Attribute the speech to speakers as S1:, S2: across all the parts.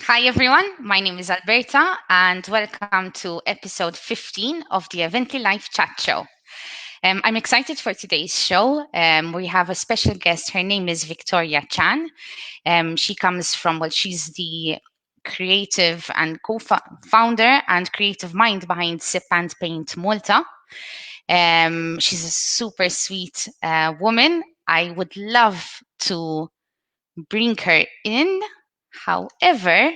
S1: Hi everyone, my name is Alberta and welcome to episode 15 of the Evently Life Chat Show. I'm excited for today's show. We have a special guest. Her name is Victoria Chan. She comes from, she's the creative and co-founder and creative mind behind Sip and Paint Malta. She's a super sweet woman. I would love to bring her in. However,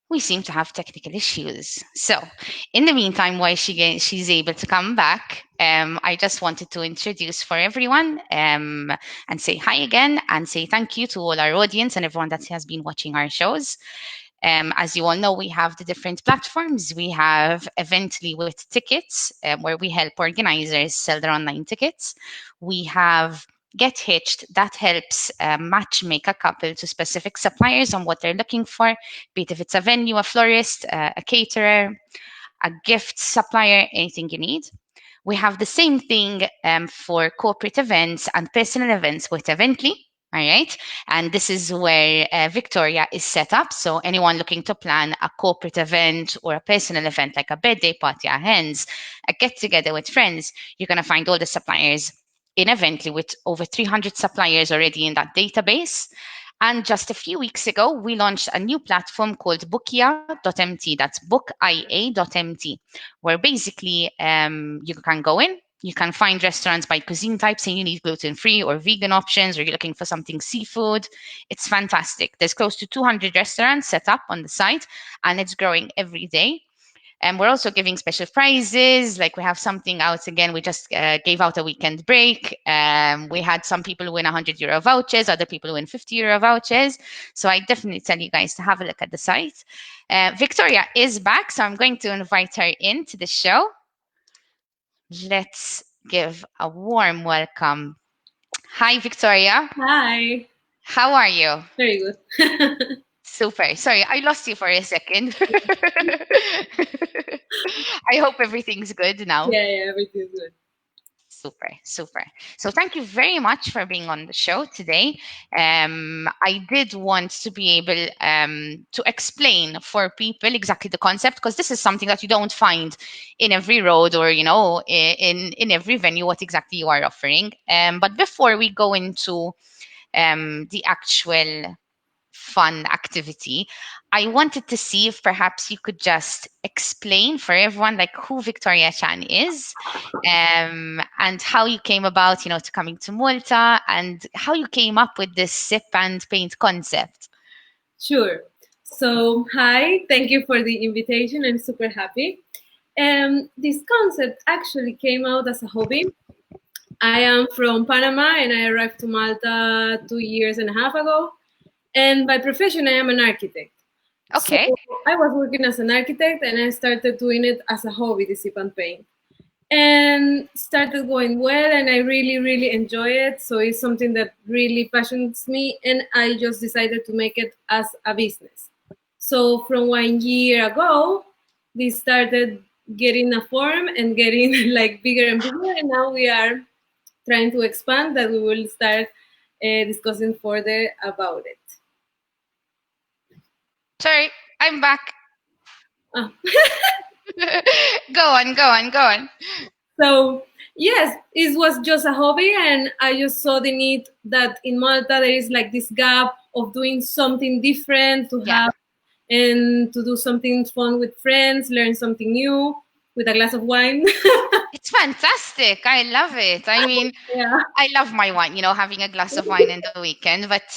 S1: we seem to have technical issues. So, in the meantime, while she's able to come back, I just wanted to introduce for everyone and say hi again and say thank you to all our audience and everyone that has been watching our shows. As you all know, we have the different platforms. We have Evently with tickets, where we help organizers sell their online tickets. We have Get Hitched, that helps match make a couple to specific suppliers on what they're looking for, be it if it's a venue, a florist, a caterer, a gift supplier, anything you need. We have the same thing for corporate events and personal events with Evently. All right. And this is where Victoria is set up. So anyone looking to plan a corporate event or a personal event like a birthday party, a hens, a get together with friends, you're going to find all the suppliers in Evently with over 300 suppliers already in that database. And just a few weeks ago, we launched a new platform called bookia.mt. That's bookia.mt, where basically you can go in, you can find restaurants by cuisine type, saying you need gluten-free or vegan options, or you're looking for something seafood. It's fantastic. There's close to 200 restaurants set up on the site, and it's growing every day. And we're also giving special prizes. Like we have something out again. We just gave out a weekend break. We had some people win €100 vouchers, other people win €50 vouchers. So I definitely tell you guys to have a look at the site. Victoria is back, so I'm going to invite her into the show. Let's give a warm welcome. Hi, Victoria.
S2: Hi.
S1: How are you?
S2: Very good.
S1: Super. Sorry, I lost you for a second. I hope everything's good now.
S2: Yeah, everything's good.
S1: Super, super. So thank you very much for being on the show today. I did want to be able to explain for people exactly the concept, because this is something that you don't find in every road or in every venue what exactly you are offering. But before we go into the actual fun activity, I wanted to see if perhaps you could just explain for everyone like who Victoria Chan is, and how you came about, to coming to Malta, and how you came up with this sip and paint concept.
S2: Sure. So, hi. Thank you for the invitation. I'm super happy. This concept actually came out as a hobby. I am from Panama and I arrived to Malta 2 years and a half ago. And by profession, I am an architect. So
S1: Okay.
S2: I was working as an architect and I started doing it as a hobby, the sip and paint. And started going well, and I really enjoy it. So it's something that really passions me, and I just decided to make it as a business. So from 1 year ago, this started getting a form and getting like bigger and bigger, and now we are trying to expand. That we will start discussing further about it.
S1: Sorry, I'm back.
S2: Ah.
S1: Go on, go on, go on.
S2: So yes, it was just a hobby, and I just saw the need that in Malta there is like this gap of doing something different to
S1: Yeah.
S2: have and to do something fun with friends, learn something new with a glass of wine.
S1: It's fantastic. I love it. I mean,
S2: Yeah.
S1: I love my wine, having a glass of wine in the weekend. But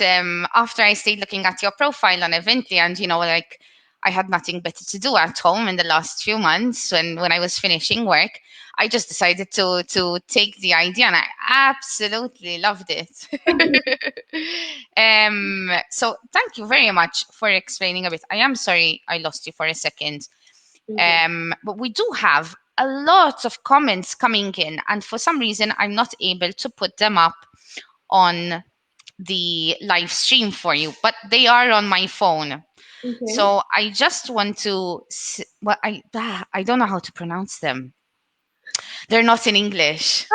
S1: after I stayed looking at your profile on Evently, and like I had nothing better to do at home in the last few months, when I was finishing work, I just decided to take the idea, and I absolutely loved it. So thank you very much for explaining a bit. I am sorry I lost you for a second.
S2: Okay.
S1: But we do have a lot of comments coming in, and for some reason, I'm not able to put them up on the live stream for you, but they are on my phone.
S2: Okay.
S1: So I just want to, I don't know how to pronounce them. They're not in English.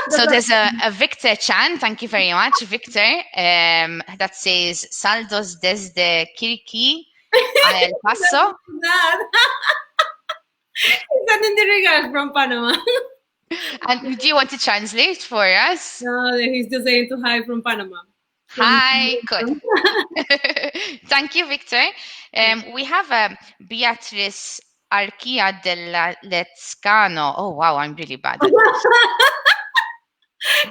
S1: So there's a Victor Chan, thank you very much, Victor, that says Saldos desde Kiriki a El Paso.
S2: That. It's sending the regards from Panama.
S1: And do you want to translate for us?
S2: No, he's just saying to hi from Panama. From
S1: Hi, good. Thank you, Victor. We have Beatrice Arquia della Lezcano. Oh, wow, I'm really bad at this.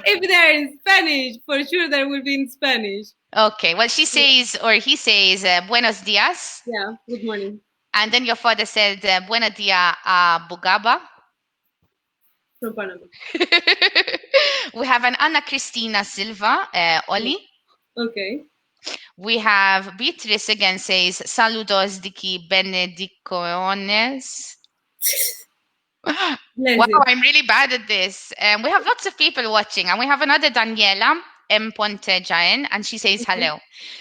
S2: If they're in Spanish, for sure there will be in Spanish.
S1: Okay, well, she says, or he says, buenos dias.
S2: Yeah, good morning.
S1: And then your father said, buenos dia a Bugaba.
S2: From Panama.
S1: We have an Ana Cristina Silva, Oli.
S2: Okay.
S1: We have Beatrice again says, saludos diki benedicones.
S2: Bless
S1: Wow,
S2: you.
S1: I'm really bad at this. We have lots of people watching, and we have another Daniela M. Ponte Jain, and she says hello.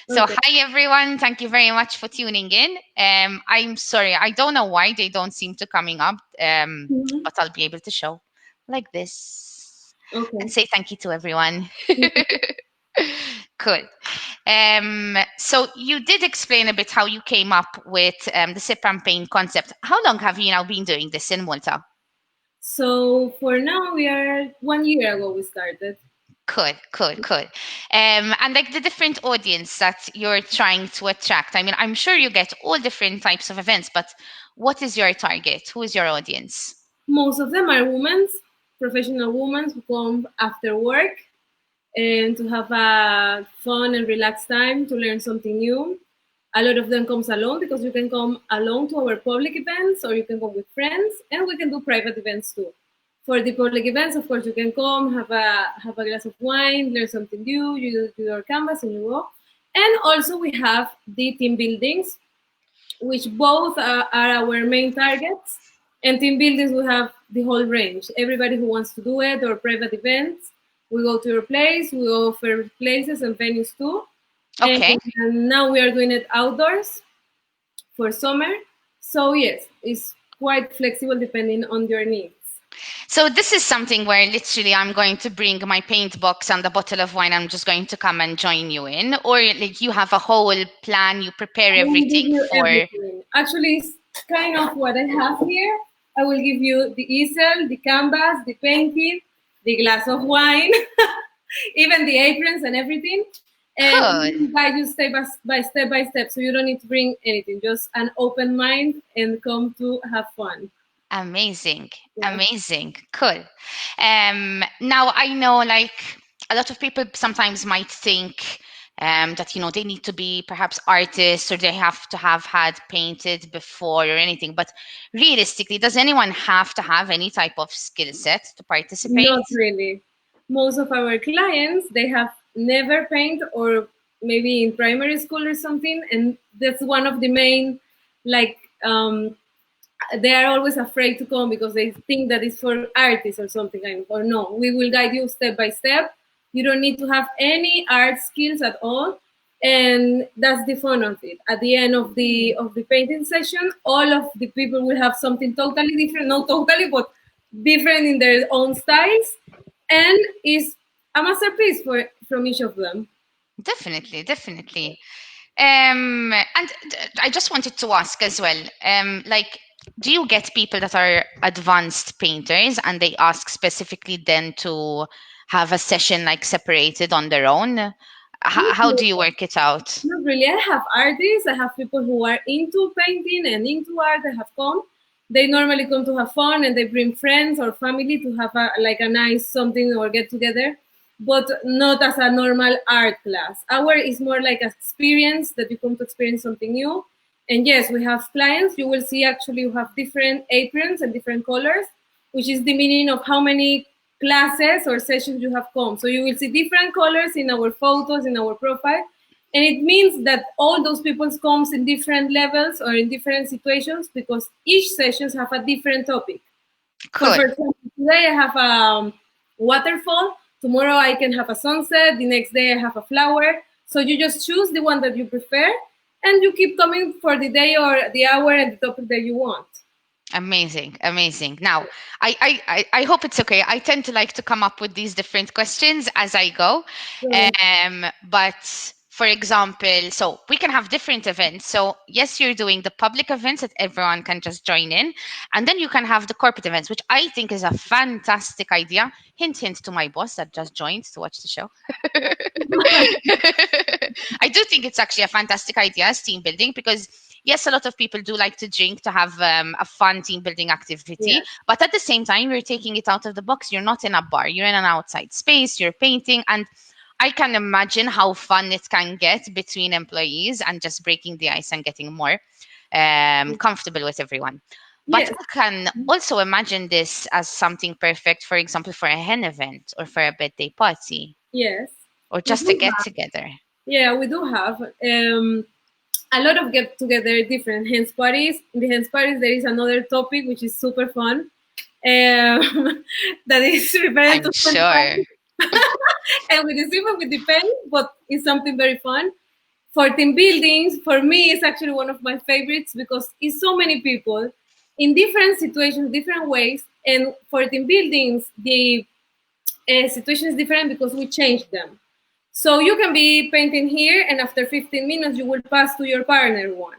S1: So,
S2: Okay.
S1: hi everyone. Thank you very much for tuning in. I'm sorry, I don't know why they don't seem to coming up,
S2: Mhm.
S1: but I'll be able to show like this and
S2: Okay.
S1: say thank you to everyone. Cool. So you did explain a bit how you came up with the sip and pain concept. How long have you now been doing this in Malta?
S2: So for now, we are 1 year ago we started.
S1: Cool. And like the different audience that you're trying to attract. I mean, I'm sure you get all different types of events, but what is your target? Who is your audience?
S2: Most of them are women, professional women who come after work and to have a fun and relaxed time to learn something new. A lot of them comes alone because you can come alone to our public events or you can come with friends and we can do private events too. For the public events, of course, you can come, have a glass of wine, learn something new, you do your canvas and you go. And also we have the team buildings, which both are our main targets. And team buildings, we have the whole range. Everybody who wants to do it or private events, we go to your place. We offer places and venues too.
S1: Okay.
S2: And now we are doing it outdoors for summer. So yes, it's quite flexible depending on your needs.
S1: So this is something where literally I'm going to bring my paint box and a bottle of wine. I'm just going to come and join you in, or like you have a whole plan, you prepare
S2: I will give
S1: everything
S2: you
S1: for.
S2: everything. Actually, it's kind of what I have here. I will give you the easel, the canvas, the painting, the glass of wine, even the aprons and everything. And we
S1: Cool.
S2: will guide you step by step. So you don't need to bring anything, just an open mind and come to have fun.
S1: Amazing.
S2: Yeah.
S1: Amazing. Cool. Now I know like a lot of people sometimes might think that they need to be perhaps artists or they have to have had painted before or anything. But realistically, does anyone have to have any type of skill set to participate?
S2: Not really. Most of our clients, they have never paint or maybe in primary school or something, and that's one of the main, like, they are always afraid to come because they think that it's for artists or something. Or no, we will guide you step by step. You don't need to have any art skills at all, and that's the fun of it. At the end of the painting session, all of the people will have something totally different, not totally, but different in their own styles, and is a masterpiece from each of them.
S1: Definitely, definitely. And I just wanted to ask as well, like, do you get people that are advanced painters and they ask specifically then to have a session like separated on their own? How do you work it out?
S2: Not really. I have artists. I have people who are into painting and into art. They have come. They normally come to have fun and they bring friends or family to have a nice something or get together, but not as a normal art class. Our is more like an experience that you come to experience something new. And yes, we have clients. You will see actually you have different aprons and different colors, which is the meaning of how many classes or sessions you have come. So you will see different colors in our photos, in our profile. And it means that all those people comes in different levels or in different situations because each sessions have a different topic. So
S1: Cool.
S2: for example, today I have a waterfall. Tomorrow I can have a sunset. The next day I have a flower. So you just choose the one that you prefer and you keep coming for the day or the hour and the topic that you want.
S1: Amazing, amazing. Now, I hope it's okay. I tend to like to come up with these different questions as I go.
S2: Good.
S1: But for example, so we can have different events. So yes, you're doing the public events that everyone can just join in, and then you can have the corporate events, which I think is a fantastic idea. Hint, hint to my boss that just joined to watch the show. I do think it's actually a fantastic idea as team building because yes, a lot of people do like to drink to have a fun team building activity,
S2: Yes,
S1: but at the same time, you're taking it out of the box. You're not in a bar, you're in an outside space, you're painting, and I can imagine how fun it can get between employees and just breaking the ice and getting more comfortable with everyone. But
S2: yes,
S1: I can also imagine this as something perfect, for example, for a hen event or for a birthday party
S2: yes.
S1: or
S2: We
S1: just a
S2: do
S1: get
S2: have.
S1: together.
S2: Yeah, we do have a lot of get together different hands parties. In the hands parties, there is another topic which is super fun. That is referring
S1: I'm
S2: to fun
S1: sure.
S2: and with the super with the pen, but it's something very fun. For team buildings, for me, it's actually one of my favorites because it's so many people in different situations, different ways. And for team buildings, the situation is different because we change them. So you can be painting here, and after 15 minutes, you will pass to your partner one.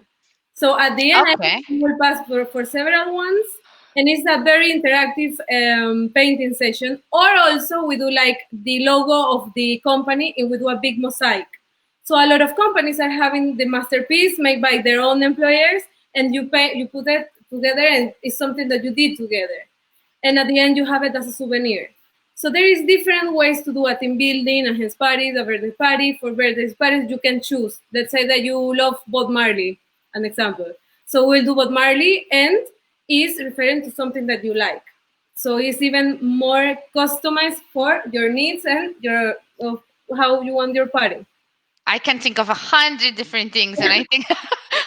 S2: So at the end, I think
S1: Okay.
S2: you will pass for several ones, and it's a very interactive painting session. Or also, we do like the logo of the company, and we do a big mosaic. So a lot of companies are having the masterpiece made by their own employers, and you put it together, and it's something that you did together. And at the end, you have it as a souvenir. So there is different ways to do a team building, a hens party, a birthday party. For birthday parties, you can choose. Let's say that you love Bob Marley, an example. So we'll do Bob Marley, and is referring to something that you like. So it's even more customized for your needs and your of how you want your party.
S1: I can think of 100 different things, and I think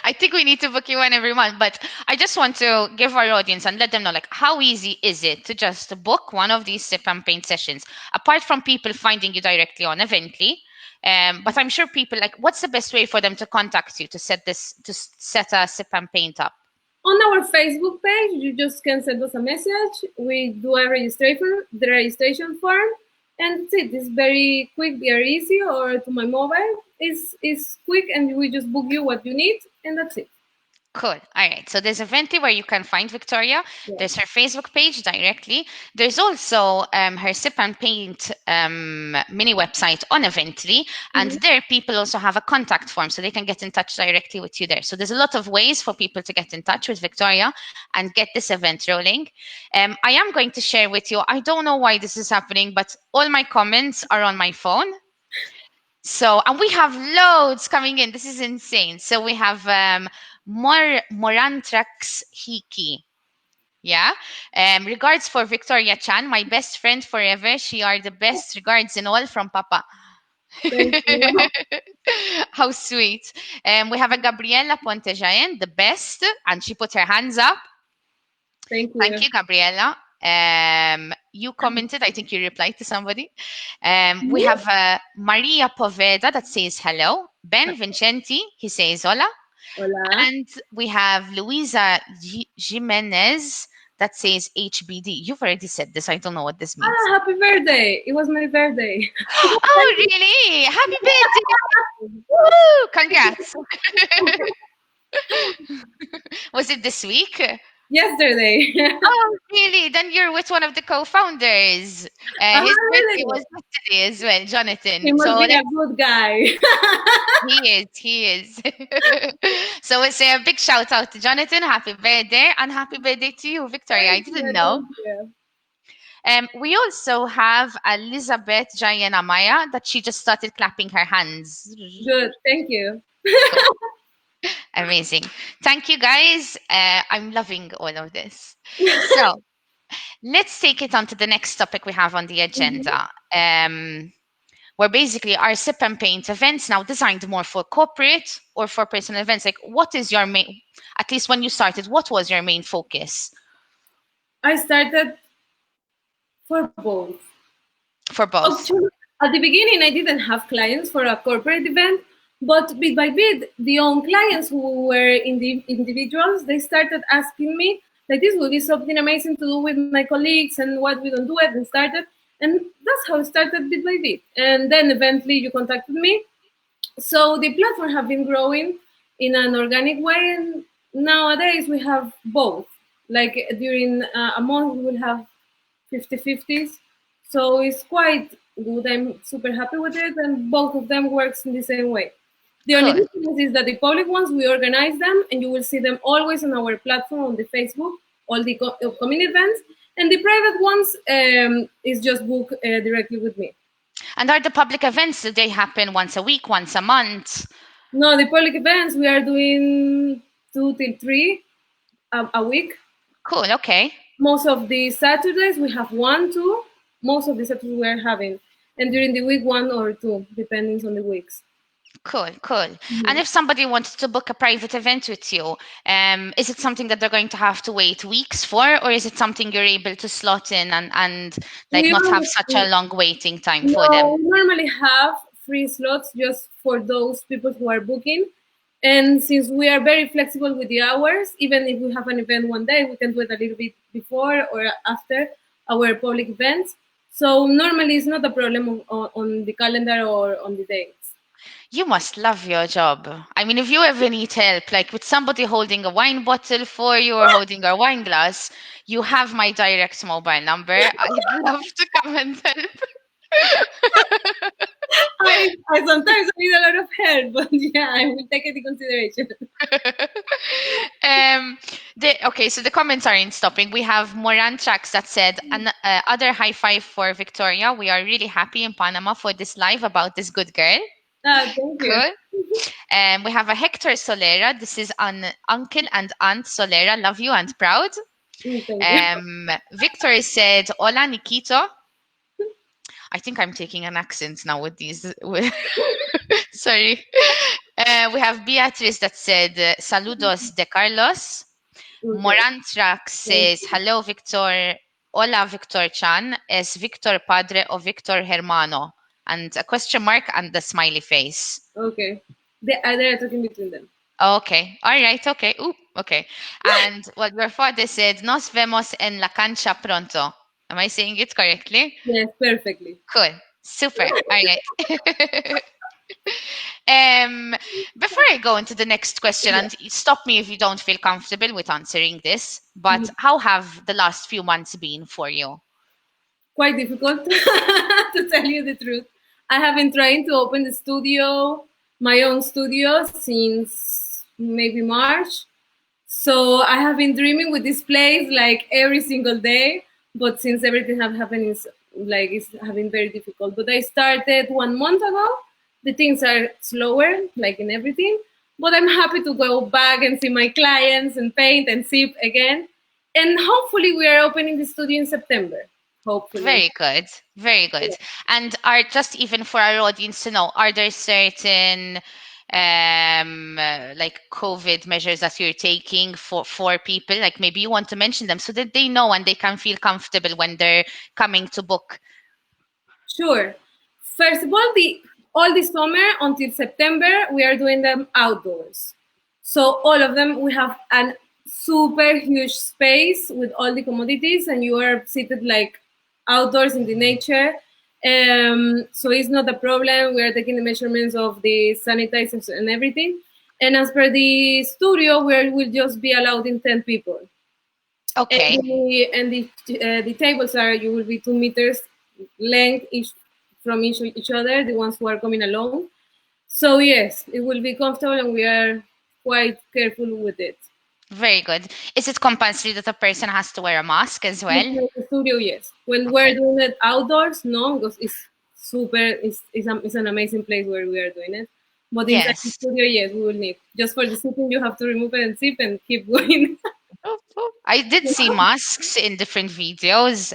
S1: I think we need to book you one every month. But I just want to give our audience and let them know, like, how easy is it to just book one of these sip and paint sessions? Apart from people finding you directly on Evently, but I'm sure people like, what's the best way for them to contact you to set a sip and paint up?
S2: On our Facebook page, you just can send us a message. We do a the registration form, and that's it. It's very quick, very easy. Or to my mobile, it's quick, and we just book you what you need, and that's it.
S1: Cool. All right. So there's Evently where you can find Victoria.
S2: Yeah.
S1: There's her Facebook page directly. There's also her Sip and Paint mini website on Evently. And
S2: Mhm.
S1: there, people also have a contact form so they can get in touch directly with you there. So there's a lot of ways for people to get in touch with Victoria and get this event rolling. I am going to share with you, I don't know why this is happening, but all my comments are on my phone. So, and we have loads coming in. This is insane. So we have Morantrax Hiki. Yeah. Regards for Victoria Chan, my best friend forever. She are the best. Regards and all from Papa.
S2: Thank you.
S1: How sweet. We have a Gabriela Pontejayan, the best, and she put her hands up.
S2: Thank
S1: Thank
S2: you.
S1: you, Gabriela. You commented, I think you replied to somebody. We have Maria Poveda that says hello. Ben Vincenti, he says hola.
S2: Hola.
S1: And we have Luisa Jimenez that says HBD. You've already said this. I don't know what this
S2: Ah,
S1: means.
S2: happy birthday! It was my birthday.
S1: Oh, really? Happy birthday! Woo! Congrats. Was it this week?
S2: Yesterday.
S1: Oh, really? Then you're with one of the co-founders. His birthday
S2: Really?
S1: was yesterday as well,
S2: He
S1: Jonathan.
S2: must
S1: So
S2: be a
S1: let's.
S2: good guy.
S1: He is. So we'll say a big shout out to Jonathan. Happy birthday, and happy birthday to you, Victoria. I
S2: Thank
S1: didn't
S2: you.
S1: know.
S2: Thank you.
S1: We also have Elizabeth Jayana Maya that she just started clapping her hands.
S2: Good. Thank you.
S1: Cool. Amazing. Thank you, guys. I'm loving all of this. So let's take it on to the next topic we have on the
S2: Mhm.
S1: agenda. Where basically our sip and paint events now designed more for corporate or for personal events. Like, what is your main, at least when you started, what was your main focus
S2: I started for both.
S1: for both?
S2: Actually, at the beginning, I didn't have clients for a corporate event, but bit by bit, the own clients who were in the individuals, they started asking me. like this will be something amazing to do with my colleagues, and what we don't do it, and started. And that's how it started bit by bit. And then eventually you contacted me, so the platform have been growing in an organic way, and nowadays we have both. Like during a month we will have 50-50s, so it's quite good. I'm super happy with it, and both of them works in the same way. The only
S1: Cool.
S2: difference is that the public ones we organize them, and you will see them always on our platform on the Facebook, all the upcoming events, and the private ones is just book directly with me.
S1: And are the public events, do they happen once a week, once a month?
S2: No, the public events we are doing 2 till 3 a week.
S1: Cool. Okay.
S2: Most of the Saturdays we have one, two. Most of the Saturdays we are having, and during the week one or two, depending on the weeks.
S1: Cool, cool. And
S2: Mhm.
S1: if somebody wanted to book a private event with you, is it something that they're going to have to wait weeks for, or is it something you're able to slot in and like
S2: We
S1: not have
S2: always,
S1: such a long waiting time for them?
S2: no, we normally have free slots just for those people who are booking. And since we are very flexible with the hours, even if we have an event one day, we can do it a little bit before or after our public events. So normally it's not a problem on the calendar or on the dates.
S1: You must love your job. I mean, if you ever need help, like with somebody holding a wine bottle for you or holding a wine glass, you have my direct mobile number. I'd love to come and help.
S2: I sometimes need a lot of help, but yeah, I will take it into consideration.
S1: um, okay, so the comments aren't stopping. We have Moran Tracks that said, other high five for Victoria. We are really happy in Panama for this live about this good girl.
S2: Thank you.
S1: Cool. We have a Hector Solera. This is an uncle and aunt Solera. Love you and proud.
S2: Thank you.
S1: Victor said, Hola, Nikito. I think I'm taking an accent now with these. Sorry. We have Beatrice that said, Saludos de Carlos.
S2: Okay.
S1: Morantrax
S2: Thank
S1: says, hello, Victor. Hola, Victor Chan. Es Victor Padre o Victor Hermano? And a question mark and the smiley face.
S2: Okay. They're talking between them.
S1: Okay. All right. Okay. Ooh, okay. And what your father said, nos vemos en la cancha pronto. Am I saying it correctly?
S2: Yes, perfectly.
S1: Cool. Super. All right. um, Before I go into the next question,
S2: Yeah.
S1: and stop me if you don't feel comfortable with answering this, but
S2: Mhm.
S1: how have the last few months been for you?
S2: Quite difficult to tell you the truth. I have been trying to open the studio, my own studio, since maybe March. So I have been dreaming with this place like every single day. But since everything have happened, it's have been very difficult. But I started 1 month ago. The things are slower, like in everything. But I'm happy to go back and see my clients and paint and sip again. And hopefully we are opening the studio in September. Hopefully.
S1: Very good. Very good. And are just even for our audience to know, are there certain like COVID measures that you're taking for people? Like maybe you want to mention them so that they know and they can feel comfortable when they're coming to book.
S2: Sure. First of all the summer until September, we are doing them outdoors. So all of them, we have an super huge space with all the commodities, and you are seated like outdoors in the nature. So it's not a problem. We are taking the measurements of the sanitizers and everything. And as per the studio, we will just be allowed in 10 people. And
S1: Okay.
S2: the tables are, you will be 2 meters length each from each other, the ones who are coming along. So yes, it will be comfortable, and we are quite careful with it.
S1: Very good. Is it compulsory that a person has to wear a mask as well?
S2: In the studio, yes. When we're
S1: Okay.
S2: doing it outdoors, no, because it's super. It's an amazing place where we are doing it. But inside the
S1: Yes.
S2: studio, yes, we will need. Just for the sipping, you have to remove it and sip and keep going.
S1: Oh, oh. I did see masks in different videos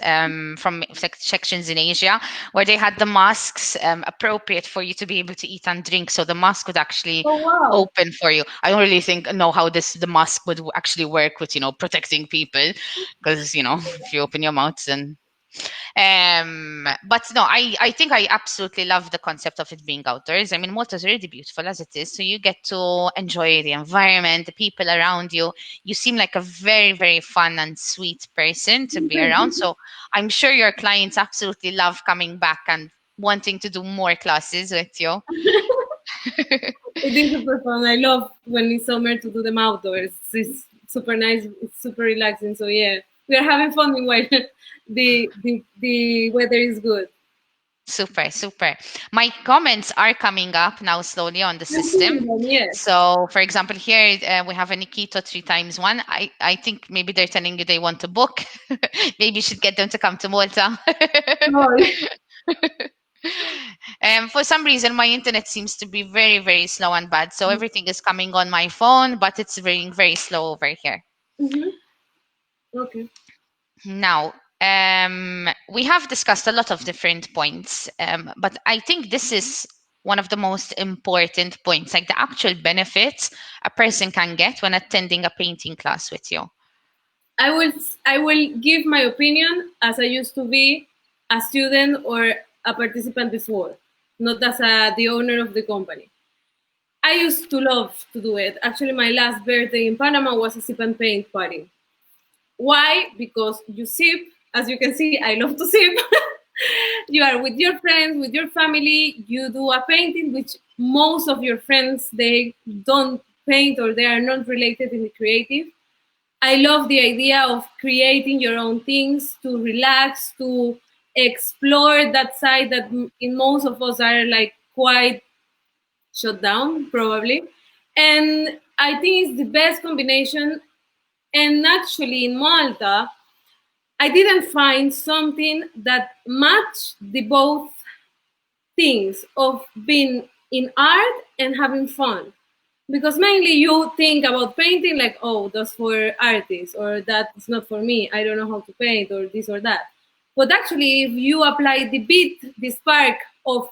S1: from sections in Asia where they had the masks appropriate for you to be able to eat and drink. So the mask would actually
S2: Oh wow!
S1: open for you. I don't really know how the mask would actually work with protecting people because if you open your mouth then. But no, I think I absolutely love the concept of it being outdoors. I mean, Malta is already beautiful as it is, so you get to enjoy the environment, the people around you. You seem like a very, very fun and sweet person to be around. So I'm sure your clients absolutely love coming back and wanting to do more classes with you.
S2: It is super fun. I love when it's summer to do them outdoors. It's super nice. It's super relaxing. So yeah, we are having fun while the weather is good.
S1: Super, super. My comments are coming up now slowly on the
S2: I'm
S1: system.
S2: seeing them. Yes.
S1: So, for example, here we have a Nikito 3 times 1. I think maybe they're telling you they want to book. Maybe you should get them to come to Malta.
S2: Oh,
S1: For some reason, my internet seems to be very, very slow and bad. So everything is coming on my phone, but it's very, very slow over here.
S2: mm-hmm. Okay.
S1: Now, we have discussed a lot of different points, but I think this is one of the most important points, like the actual benefits a person can get when attending a painting class with you.
S2: I will I will give my opinion as I used to be a student or a participant before, not as the owner of the company. I used to love to do it. Actually, my last birthday in Panama was a sip and paint party. Why? Because you sip, as you can see, I love to sip. You are with your friends, with your family, you do a painting, which most of your friends, they don't paint or they are not related in the creative. I love the idea of creating your own things to relax, to explore that side that in most of us are like quite shut down, probably. And I think it's the best combination. And actually, in Malta, I didn't find something that matched the both things of being in art and having fun. Because mainly you think about painting like, oh, that's for artists, or that's not for me. I don't know how to paint, or this or that. But actually, if you apply the beat, the spark of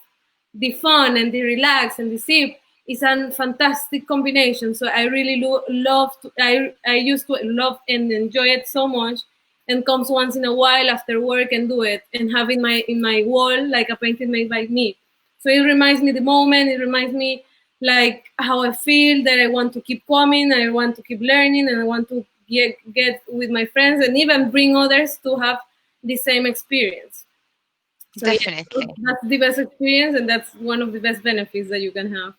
S2: the fun and the relax and the sip, it's a fantastic combination. So I really love. I used to love and enjoy it so much, and comes once in a while after work and do it, and have in my wall like a painting made by me. So it reminds me the moment. It reminds me like how I feel that I want to keep coming, I want to keep learning, and I want to get with my friends and even bring others to have the same experience. So yeah,
S1: Definitely.
S2: that's the best experience, and that's one of the best benefits that you can have.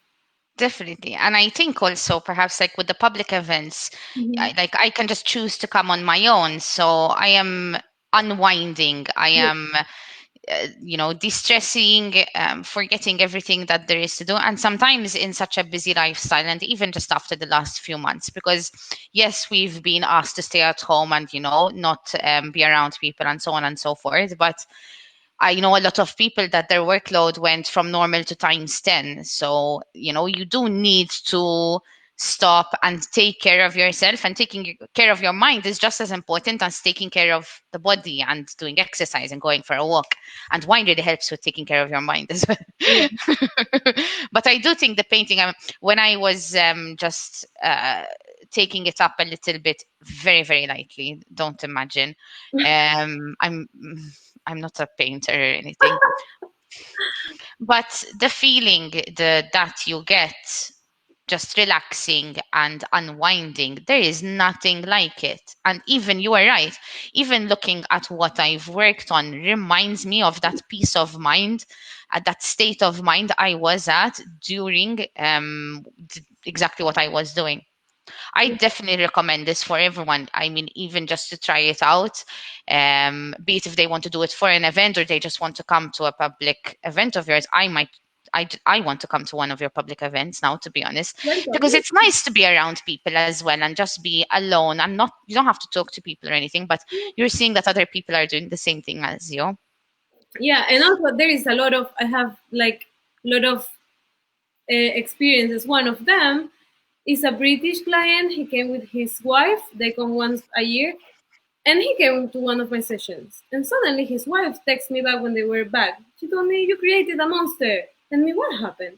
S1: Definitely. And I think also perhaps like with the public events,
S2: Mm-hmm.
S1: I can just choose to come on my own. So I am unwinding. I
S2: Yeah.
S1: am de-stressing, forgetting everything that there is to do, and sometimes in such a busy lifestyle, and even just after the last few months, because yes, we've been asked to stay at home and not be around people and so on and so forth, but I know a lot of people that their workload went from normal to times 10. So, you do need to stop and take care of yourself, and taking care of your mind is just as important as taking care of the body and doing exercise and going for a walk. And wine really helps with taking care of your mind as
S2: Yeah.
S1: well. But I do think the painting, when I was just taking it up a little bit, very, very lightly, don't imagine. I'm not a painter or anything, but the feeling that you get just relaxing and unwinding, there is nothing like it. And even you are right, even looking at what I've worked on reminds me of that peace of mind, that state of mind I was at during exactly what I was doing. I definitely recommend this for everyone. I mean, even just to try it out, be it if they want to do it for an event or they just want to come to a public event of yours. I want to come to one of your public events now, to be honest,
S2: Welcome.
S1: because it's nice to be around people as well and just be alone. And not, you don't have to talk to people or anything, but you're seeing that other people are doing the same thing as you.
S2: Yeah, and also there is a lot of I have like a lot of experiences. One of them is a British client. He came with his wife. They come once a year. And he came to one of my sessions. And suddenly his wife texted me back when they were back. She told me, you created a monster. And me, what happened?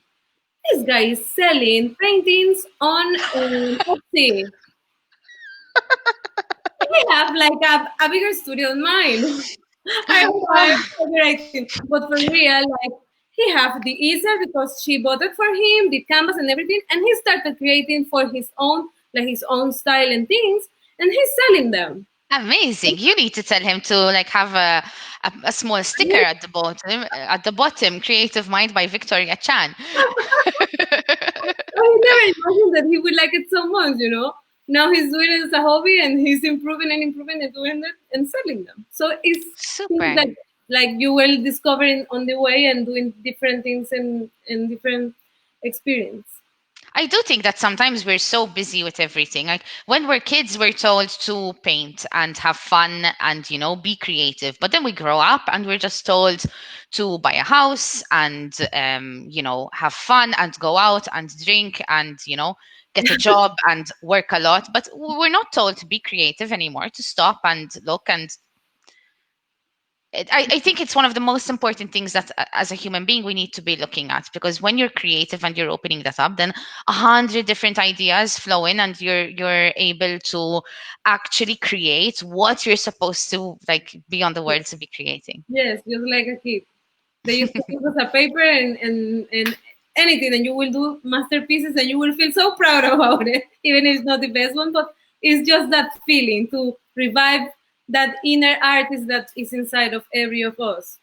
S2: This guy is selling paintings on Etsy. I have like a bigger studio than mine. I don't know, I'm exaggerating. But for real, like he have the easel because she bought it for him, the canvas and everything, and he started creating for his own, like his own style and things, and he's selling them.
S1: Amazing. You need to tell him to like have a small sticker at the bottom. At the bottom, Creative Mind by Victoria Chan.
S2: I never imagined that he would like it so much, you know. Now he's doing it as a hobby and he's improving and doing it and selling them. So it's things
S1: Super.
S2: that like you will discovering on the way and doing different things and different experience.
S1: I do think that sometimes we're so busy with everything. Like when we're kids, we're told to paint and have fun and, be creative. But then we grow up and we're just told to buy a house and, have fun and go out and drink and, get a job and work a lot. But we're not told to be creative anymore, to stop and look and I think it's one of the most important things that as a human being we need to be looking at, because when you're creative and you're opening that up, then 100 different ideas flow in and you're able to actually create what you're supposed to like be on the world to be creating.
S2: Yes, just like a kid. They used to give us a paper and anything, and you will do masterpieces, and you will feel so proud about it, even if it's not the best one. But it's just that feeling to revive that inner artist that is inside of every of us.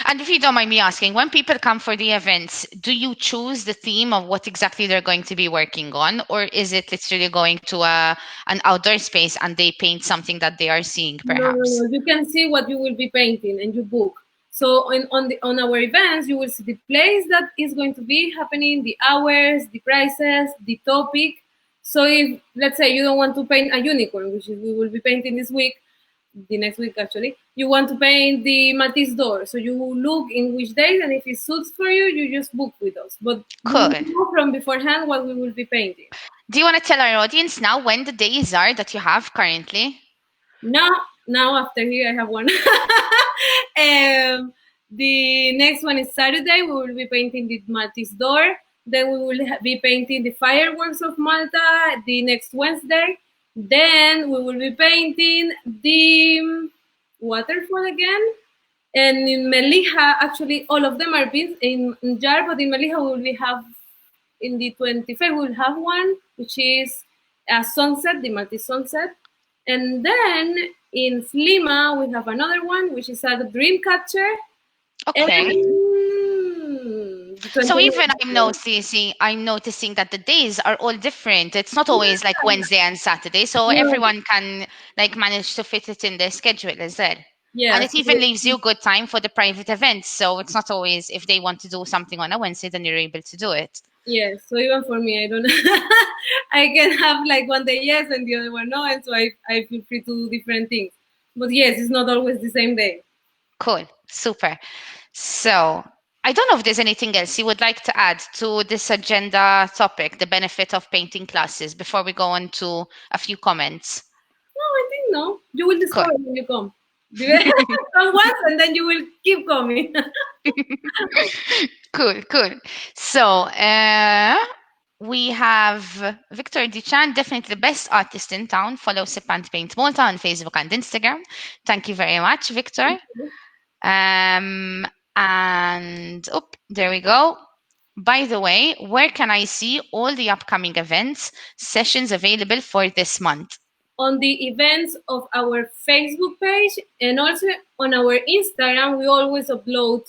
S1: And if you don't mind me asking, when people come for the events, do you choose the theme of what exactly they're going to be working on, or is it literally going to an outdoor space and they paint something that they are seeing
S2: No, no,
S1: perhaps?
S2: no. You can see what you will be painting, and you book. So on our events, you will see the place that is going to be happening, the hours, the prices, the topic. So if let's say you don't want to paint a unicorn, which is we will be painting this week, the next week actually, you want to paint the Maltese door. So you will look in which days, and if it suits for you, you just book with us. But we will
S1: Cool.
S2: know from beforehand what we will be painting.
S1: Do you want to tell our audience now when the days are that you have currently?
S2: Now, now after here, I have one. The next one is Saturday. We will be painting the Maltese door. Then we will be painting the fireworks of Malta the next Wednesday. Then we will be painting the waterfall again. And in Melija, actually, all of them are being in jar, but in Melija, we will be have in the 25th, we'll have one, which is a sunset, the Maltese sunset. And then in Slima, we have another one, which is a dream catcher. And
S1: Okay.
S2: the
S1: So even
S2: 29th.
S1: I'm noticing that the days are all different. It's not always like Wednesday and Saturday, so
S2: No,
S1: everyone can like manage to fit it in their schedule, is it? And
S2: yeah,
S1: it even leaves you good time for the private events. So it's not always if they want to do something on a Wednesday, then you're able to do it.
S2: yes. So even for me, I don't. I can have like one day yes and the other one no, and so I feel free to do different things. But yes, it's not always the same day.
S1: Cool. Super. So I don't know if there's anything else you would like to add to this agenda topic, the benefit of painting classes, before we go on to a few comments.
S2: No, I think no. You will
S1: Cool.
S2: discover when you come. Come once and then you will keep coming.
S1: Cool, cool. So we have Victor Duchan, definitely the best artist in town. Follow Sip and Paint Malta on Facebook and Instagram. Thank you very much, Victor. Um, and there we go. By the way, where can I see all the upcoming events, sessions available for this month?
S2: On the events of our Facebook page and also on our Instagram, we always upload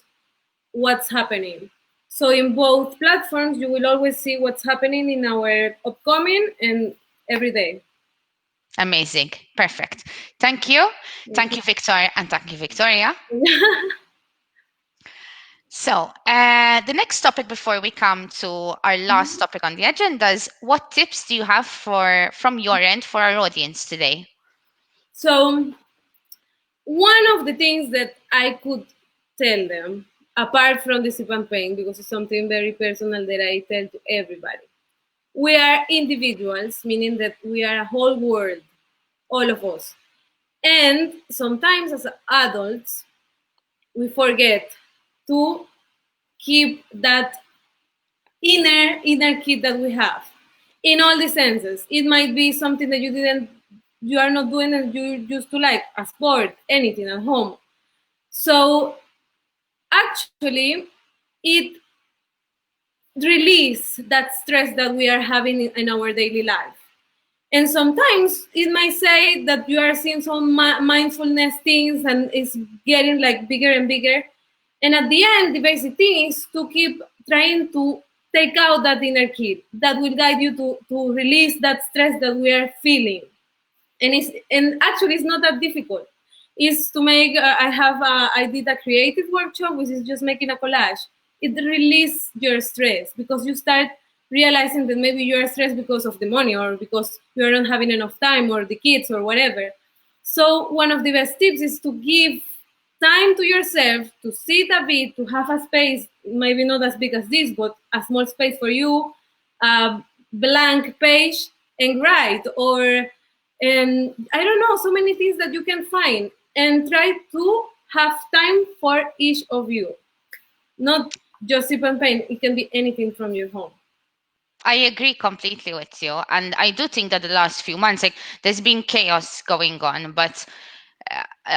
S2: what's happening. So in both platforms, you will always see what's happening in our upcoming and every day.
S1: Amazing. Perfect. Thank you. Thank you, Victor, and thank you, Victoria. So, the next topic before we come to our last topic on the agenda is what tips do you have from your end for our audience today?
S2: So one of the things that I could tell them, apart from the sip and pain, because it's something very personal that I tell to everybody, we are individuals, meaning that we are a whole world, all of us. And sometimes as adults, we forget to keep that inner kid that we have in all the senses. It might be something that you are not doing and you used to like a sport, anything at home. So actually, it release that stress that we are having in our daily life. And sometimes it might say that you are seeing some mindfulness things and it's getting like bigger and bigger. And at the end, the basic thing is to keep trying to take out that inner kid that will guide you to release that stress that we are feeling. And actually it's not that difficult. Is to make I did a creative workshop which is just making a collage. It releases your stress because you start realizing that maybe you are stressed because of the money or because you are not having enough time or the kids or whatever. So one of the best tips is to give time to yourself, to sit a bit, to have a space, maybe not as big as this, but a small space for you, a blank page, and write. Or I don't know, so many things that you can find, and try to have time for each of you. Not just sip and paint. It can be anything from your home.
S1: I agree completely with you. And I do think that the last few months, like, there's been chaos going on, but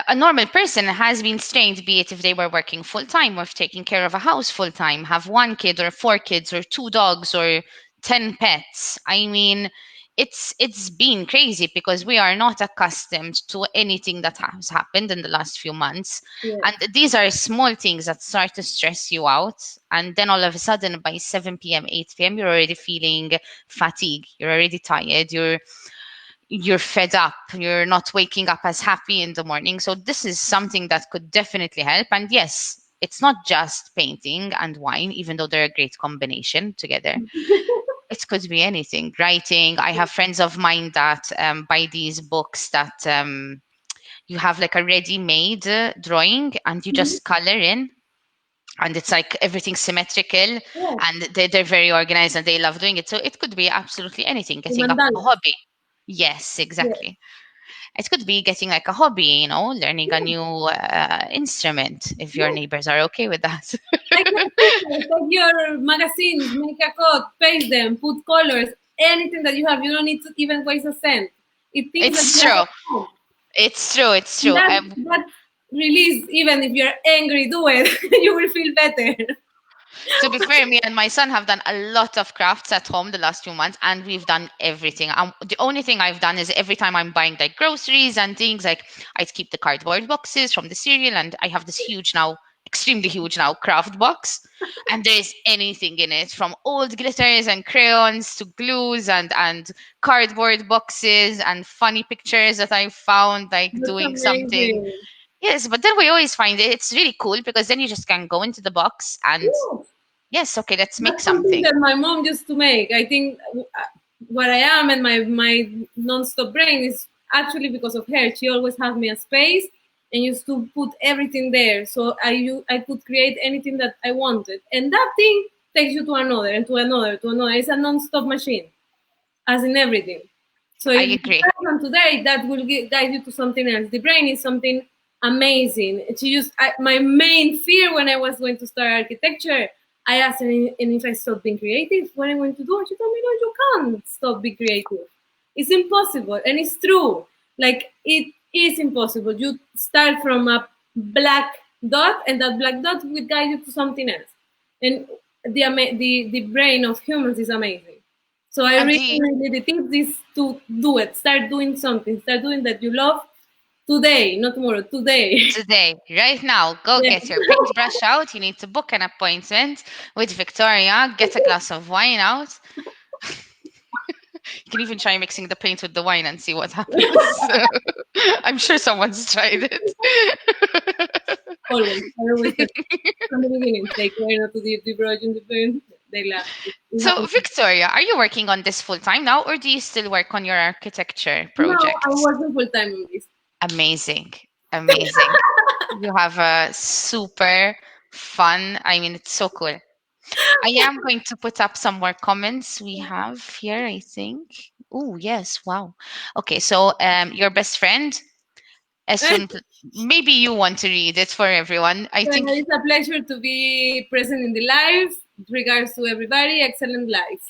S1: a normal person has been trained, be it if they were working full time or if taking care of a house full time, have one kid or four kids or two dogs or 10 pets. I mean, it's been crazy because we are not accustomed to anything that has happened in the last few months.
S2: Yes.
S1: And these are small things that start to stress you out. And then all of a sudden by 7 p.m., 8 p.m., you're already feeling fatigue. You're already tired. You're fed up, you're not waking up as happy in the morning. So this is something that could definitely help. And yes, it's not just painting and wine, even though they're a great combination together. It could be anything, writing. I have friends of mine that buy these books that you have like a ready-made drawing and you
S2: Mhm.
S1: just color in, and it's like everything symmetrical,
S2: Yes.
S1: and they're very organized and they love doing it. So it could be absolutely anything,
S2: The
S1: getting up a
S2: mandalas.
S1: hobby. Yes,
S2: Yes.
S1: exactly. It could be getting like a hobby, learning a
S2: Yes.
S1: new instrument, if your
S2: Yes.
S1: neighbors are okay with that.
S2: Take a picture, take your magazines, make a code, paste them, put colors, anything that you have. You don't need to even waste a cent. It things that
S1: It's
S2: you have
S1: true.
S2: at home.
S1: It's true. It's
S2: And
S1: true.
S2: that release, even if you're angry, do it. You will feel better.
S1: To be fair, me and my son have done a lot of crafts at home the last few months, and we've done everything. The only thing I've done is every time I'm buying like groceries and things, like I'd keep the cardboard boxes from the cereal, and I have this huge now, extremely huge now, craft box, and there's anything in it, from old glitters and crayons to glues and cardboard boxes and funny pictures that I found like
S2: That's
S1: doing something.
S2: amazing.
S1: Yes, but then we always find it's really cool because then you just can go into the box and
S2: Yeah.
S1: yes, okay, let's make
S2: That's something
S1: something.
S2: that my mom used to make. I think what I am and my non-stop brain is actually because of her. She always had me a space and used to put everything there, so I could create anything that I wanted. And that thing takes you to another and to another to another. It's a non-stop machine, as in everything. So
S1: I
S2: if you
S1: agree.
S2: start from today, that will guide you to something else. The brain is something amazing. My main fear when I was going to start architecture, I asked her, and if I stop being creative, what I'm going to do? She told me, no, you can't stop being creative. It's impossible, and it's true. Like it is impossible. You start from a black dot, and that black dot will guide you to something else. And the brain of humans is amazing. So I
S1: And
S2: really, really, the tip is to do it. Start doing something. Start doing that you love today, not tomorrow. Today.
S1: today, right now, go
S2: Yeah.
S1: get your paintbrush out. You need to book an appointment with Victoria, get a glass of wine out. You can even try mixing the paint with the wine and see what happens. I'm sure someone's tried it.
S2: Always. I always said from the beginning, take care not to the brush in the pen. They laugh. It
S1: So,
S2: happens.
S1: Victoria, are you working on this full time now, or do you still work on your architecture
S2: No, I'm
S1: projects?
S2: working full time on this.
S1: Amazing. Amazing. You have a super fun. I mean, it's so cool. I am going to put up some more comments we have here, I think. Oh, yes. Wow. Okay. So, your best friend, as soon, maybe you want to read it for everyone. I think
S2: It's a pleasure to be present in the live. Regards to everybody, excellent lives.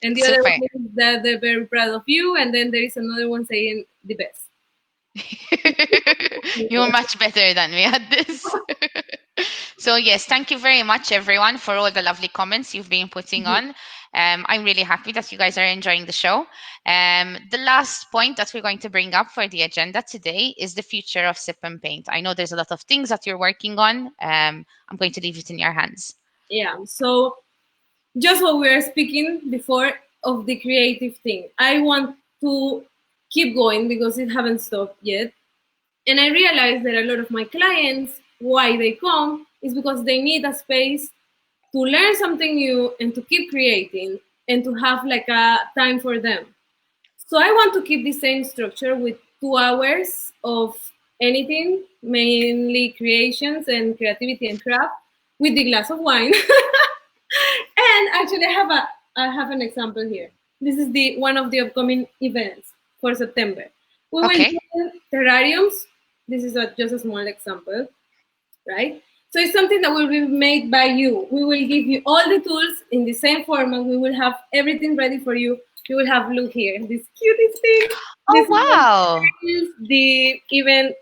S2: And the other
S1: super.
S2: one is that they're very proud of you. And then there is another one saying the best.
S1: You're much better than me at this. So yes, thank you very much everyone for all the lovely comments you've been putting on. I'm really happy that you guys are enjoying the show. The last point that we're going to bring up for the agenda today is the future of Sip and Paint. I know there's a lot of things that you're working on. I'm going to leave it in your hands.
S2: Yeah. So just what we were speaking before of the creative thing, I want to keep going because it haven't stopped yet. And I realized that a lot of my clients, why they come, is because they need a space to learn something new and to keep creating and to have like a time for them. So I want to keep the same structure with 2 hours of anything, mainly creations and creativity and craft, with the glass of wine. And actually, I have an example here. This is the one of the upcoming events for September. We will
S1: Okay.
S2: do terrariums. This is just a small example, right? So it's something that will be made by you. We will give you all the tools in the same format. We will have everything ready for you. You will have, look here, this cutest thing.
S1: Oh
S2: This is
S1: wow.
S2: the even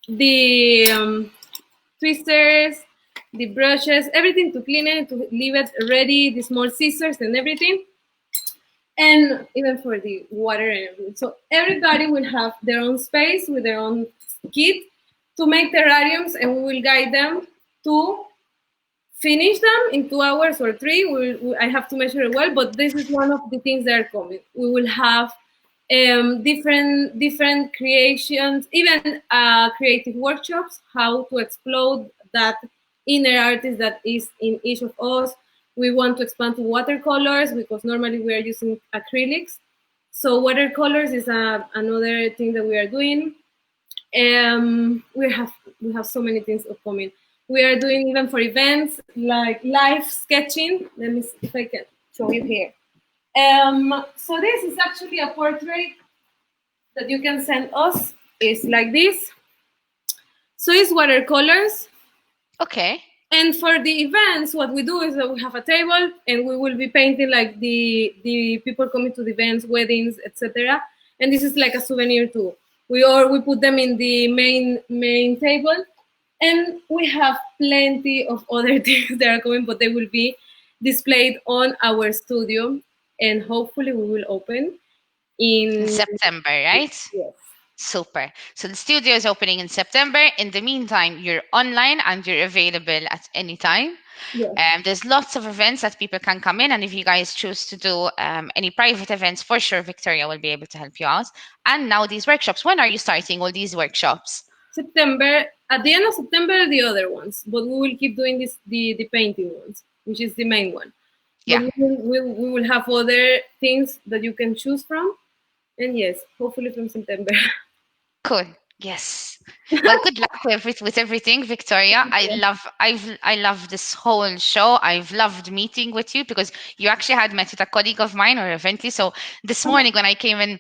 S2: the twisters, the brushes, everything to clean it, to leave it ready, the small scissors and everything, and even for the water and everything. So everybody will have their own space with their own kit to make terrariums, and we will guide them to finish them in 2 hours or three. I have to measure it well, but this is one of the things that are coming. We will have different creations, even creative workshops, how to explode that inner artist that is in each of us. We want to expand to watercolors because normally we are using acrylics. So watercolors is another thing that we are doing. We have so many things upcoming. We are doing even for events like live sketching. Let me see if I can show you here. So this is actually a portrait that you can send us. It's like this. So it's watercolors.
S1: Okay.
S2: And for the events, what we do is that we have a table and we will be painting like the people coming to the events, weddings, etc. And this is like a souvenir too. We put them in the main table, and we have plenty of other things that are coming, but they will be displayed on our studio, and hopefully we will open
S1: In
S2: in,
S1: September, right?
S2: yes,
S1: Super. So the studio is opening in September. In the meantime, you're online and you're available at any time.
S2: yes.
S1: There's lots of events that people can come in, and if you guys choose to do any private events, for sure, Victoria will be able to help you out. And now these workshops. When are you starting all these workshops?
S2: September, at the end of September, the other ones, but we will keep doing the painting ones, which is the main one. But
S1: Yeah.
S2: we will have other things that you can choose from, and yes, hopefully from September.
S1: Cool. Yes. Well, good luck with everything, Victoria. I love this whole show. I've loved meeting with you because you actually had met with a colleague of mine or eventually. So this morning when I came in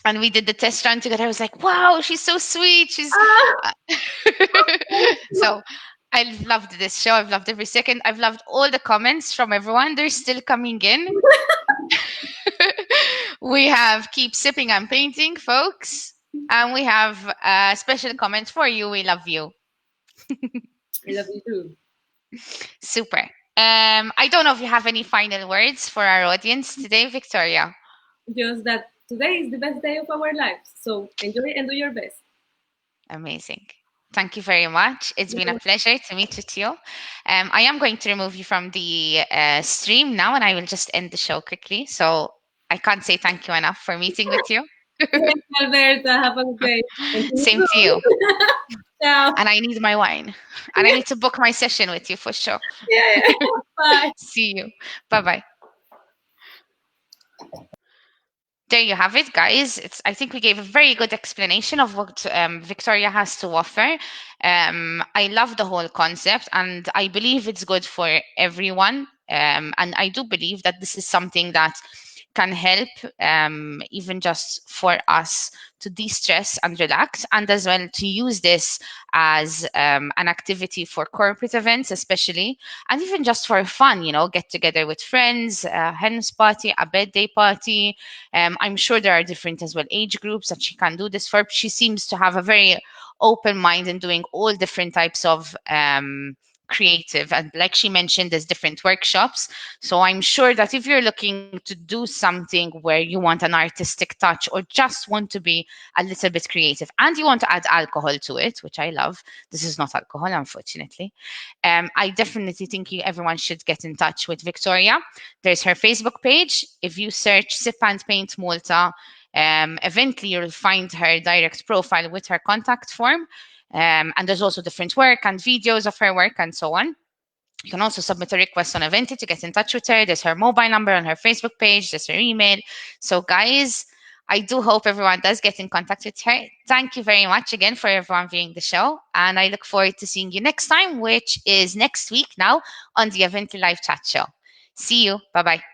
S1: and we did the test run together, I was like, wow, she's so sweet. She's
S2: Ah!
S1: uh, so I've loved this show. I've loved every second. I've loved all the comments from everyone. They're still coming in. We have keep sipping and painting, folks. And we have a special comment for you. We love you.
S2: I love you too.
S1: Super. I don't know if you have any final words for our audience today, Victoria.
S2: Just that today is the best day of our lives, so enjoy and do your best.
S1: Amazing. Thank you very much. It's been a pleasure to meet with you. I am going to remove you from the stream now, and I will just end the show quickly. So I can't say thank you enough for meeting with you.
S2: Thank you, Alberta. Have a good day. And see you
S1: Same to you.
S2: soon. Ciao.
S1: And I need my wine. And I need to book my session with you for sure.
S2: Yeah, yeah. Bye.
S1: See you. Bye bye. There you have it, guys. I think we gave a very good explanation of what Victoria has to offer. I love the whole concept, and I believe it's good for everyone. And I do believe that this is something that can help, even just for us to de-stress and relax, and as well to use this as an activity for corporate events especially, and even just for fun, get together with friends, a hen's party, a birthday party. I'm sure there are different as well age groups that she can do this for. She seems to have a very open mind in doing all different types of creative, and like she mentioned, there's different workshops. So I'm sure that if you're looking to do something where you want an artistic touch or just want to be a little bit creative and you want to add alcohol to it, which I love, this is not alcohol, unfortunately. I definitely think everyone should get in touch with Victoria. There's her Facebook page. If you search Sip and Paint Malta, eventually you'll find her direct profile with her contact form. And there's also different work and videos of her work and so on. You can also submit a request on Aventi to get in touch with her. There's her mobile number on her Facebook page, there's her email. So, guys, I do hope everyone does get in contact with her. Thank you very much again for everyone viewing the show. And I look forward to seeing you next time, which is next week now on the Aventi Live Chat Show. See you. Bye bye.